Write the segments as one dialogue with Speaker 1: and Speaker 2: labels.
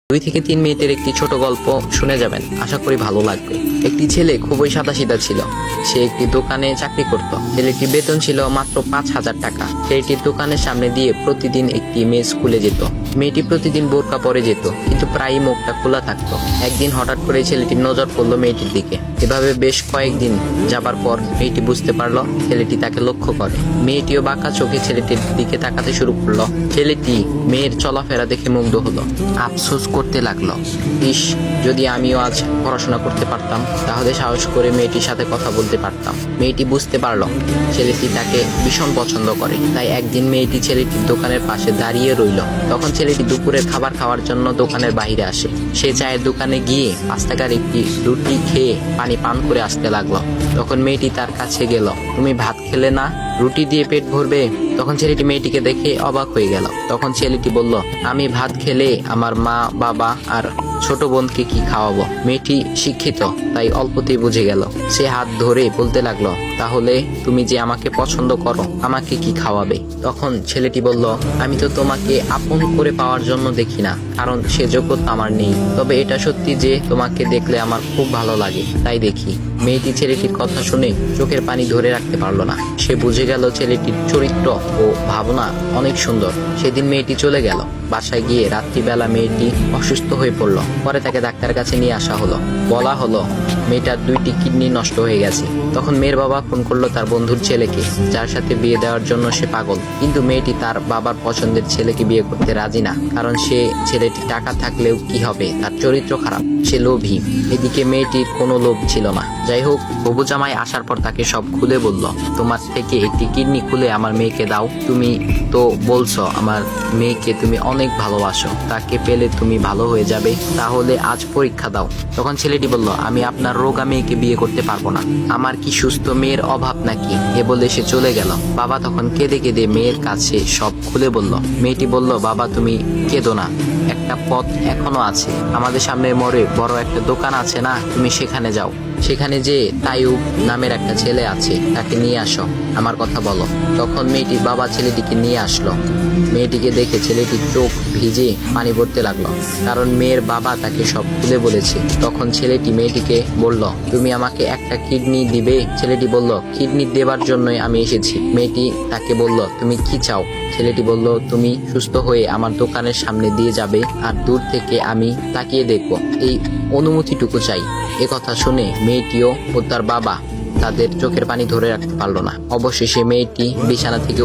Speaker 1: 2 থেকে 3 মিনিটের একটি ছোট গল্প শুনে যাবেন, আশা করি ভালো লাগবে। একটি ছেলে খুবই সাদাসিধা ছিল। সে একটি দোকানে চাকরি করত। ছেলেটির বেতন ছিল মাত্র 5,000 টাকা। ছেলেটির দোকানের সামনে দিয়ে প্রতিদিন একটি মেয়ে স্কুলে যেত। মেয়েটি প্রতিদিন বোরকা পরে যেত, কিন্তু প্রায়ই মুখটা খোলা থাকতো। একদিন হঠাৎ করে ছেলেটির নজর পড়লো মেয়েটির দিকে। এভাবে বেশ কয়েকদিন যাবার পর মেয়েটি বুঝতে পারলো ছেলেটি তাকে লক্ষ্য করে। মেয়েটিও বাঁকা চোখে ছেলেটির দিকে তাকাতে শুরু করলো। ছেলেটি মেয়ের চলাফেরা দেখে মুগ্ধ হলো। আফসোস করতে লাগলো, ইস, যদি আমিও আজ পড়াশোনা করতে পারতাম, তাহলে সাহস করে মেয়েটির সাথে কথা বলতে পারতাম। মেয়েটি বুঝতে পারলো ছেলেটি তাকে ভীষণ পছন্দ করে। তাই একদিন মেয়েটি ছেলেটির দোকানের পাশে দাঁড়িয়ে রইল। তখন ছেলেটি দুপুরের খাবার খাওয়ার জন্য দোকানের বাইরে আসে। সে চায়ের দোকানে গিয়ে 5 টাকার একটি রুটি খেয়ে পানি পান করে আসতে লাগলো। তখন মেয়েটি তার কাছে গেল। তুমি ভাত খেলে না, রুটি দিয়ে পেট ভরবে? তখন ছেলেটি মেয়েটিকে দেখে অবাক হয়ে গেল। তখন ছেলেটি বলল, আমি ভাত খেলে আমার মা, বাবা আর ছোট বোনকে কি খাওয়াবো? মেয়েটি শিক্ষিত, তাই অল্পতেই বুঝে গেল। সে হাত ধরে বলতে লাগলো, তাহলে তুমি যে আমাকে পছন্দ করো, আমাকে কি খাওয়াবে? তখন ছেলেটি বলল, আমি তো তোমাকে আপন করে পাওয়ার জন্য দেখি না, কারণ সে যোগ্যতা আমার নেই। তবে এটা সত্যি যে তোমাকে দেখলে আমার খুব ভালো লাগে, তাই দেখি। মেয়েটি ছেলেটির কথা শুনে চোখের পানি ধরে রাখতে পারলো না। সে বুঝে গেল ছেলেটির চরিত্র ও ভাবনা অনেক সুন্দর। সেদিন মেয়েটি চলে গেল। বাসায় গিয়ে রাত্রিবেলা মেয়েটি অসুস্থ হয়ে পড়ল। পরে তাকে ডাক্তারের কাছে নিয়ে আসা হলো। বলা হলো মেয়েটার 2টি কিডনি নষ্ট হয়ে গেছে। তখন মেয়ের বাবা ফোন করলো তার বন্ধুর ছেলেকে, যার সাথে বিয়ে দেওয়ার জন্য সে পাগল। কিন্তু মেয়েটি তার বাবার পছন্দের ছেলেকে বিয়ে করতে রাজি না, কারণ সে ছেলেটি টাকা থাকলেও কি হবে, তার চরিত্র খারাপ, সে লোভী। এদিকে মেয়েটির কোনো লোভ ছিল না। যাই হোক, হবু জামাই আসার পর তাকে সব খুলে বলল, তোমার থেকে একটি কিডনি খুলে আমার মেয়েকে দাও। তুমি তো বলছো আমার মেয়েকে তুমি অনেক ভালোবাসো, তাকে পেলে তুমি ভালো হয়ে যাবে, তাহলে আজ পরীক্ষা দাও। তখন ছেলেটি বলল, আমি আপনার রোগা মেয়েকে বিয়ে করতে পারবো না, আমার কি সুস্থ মেয়ের অভাব নাকি? এ বলে সে চলে গেল। বাবা তখন কেঁদে কেঁদে মেয়ের কাছে সব খুলে বলল। মেয়েটি বলল, বাবা তুমি কেঁদো না, একটা পথ এখনো আছে। আমাদের সামনে মোড়ে বড় একটা দোকান আছে না, তুমি সেখানে যাও। সেখানে যে তাইয়ুব নামের একটা ছেলে আছে, তাকে নিয়ে আসো, আমার কথা বলো। তখন মেয়েটির বাবা ছেলেটিকে নিয়ে আসলো। মেয়েটিকে দেখে ছেলেটির চোখ ভিজে পানি পড়তে লাগলো, কারণ মেয়ের বাবা তাকে সব খুলে বলেছে। তখন ছেলেটি মেয়েটিকে বলল, তুমি আমাকে একটা কিডনি দিবে? ছেলেটি বলল, কিডনি দেবার জন্যই আমি এসেছি। মেয়েটি তাকে বলল, তুমি কি চাও? ছেলেটি বলল, তুমি সুস্থ হয়ে আমার দোকানের সামনে দিয়ে যাবে, আর দূর থেকে আমি তাকিয়ে দেখবো, এই অনুমতিটুকু চাই। এ কথা শুনে মেয়েটিও ও তার বাবা তাদের চোখের পানি ধরে রাখতে পারলো না। অবশেষে মেয়েটি বিছানা থেকে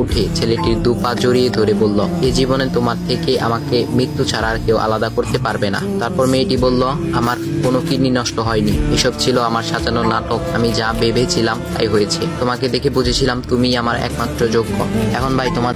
Speaker 1: উঠে ছেলেটির 2 পা জড়িয়ে ধরে বলল, এ জীবনে তোমার থেকে আমাকে মৃত্যু ছাড়া আর কেউ আলাদা করতে পারবে না। তারপর মেয়েটি বলল, আমার কোনো কিডনি নষ্ট হয়নি, এসব ছিল আমার সাজানো নাটক। আমি যা ভেবেছিলাম তাই হয়েছে। তোমাকে দেখে বুঝেছিলাম তুমি আমার একমাত্র যোগ্য। এখন ভাই তোমাদের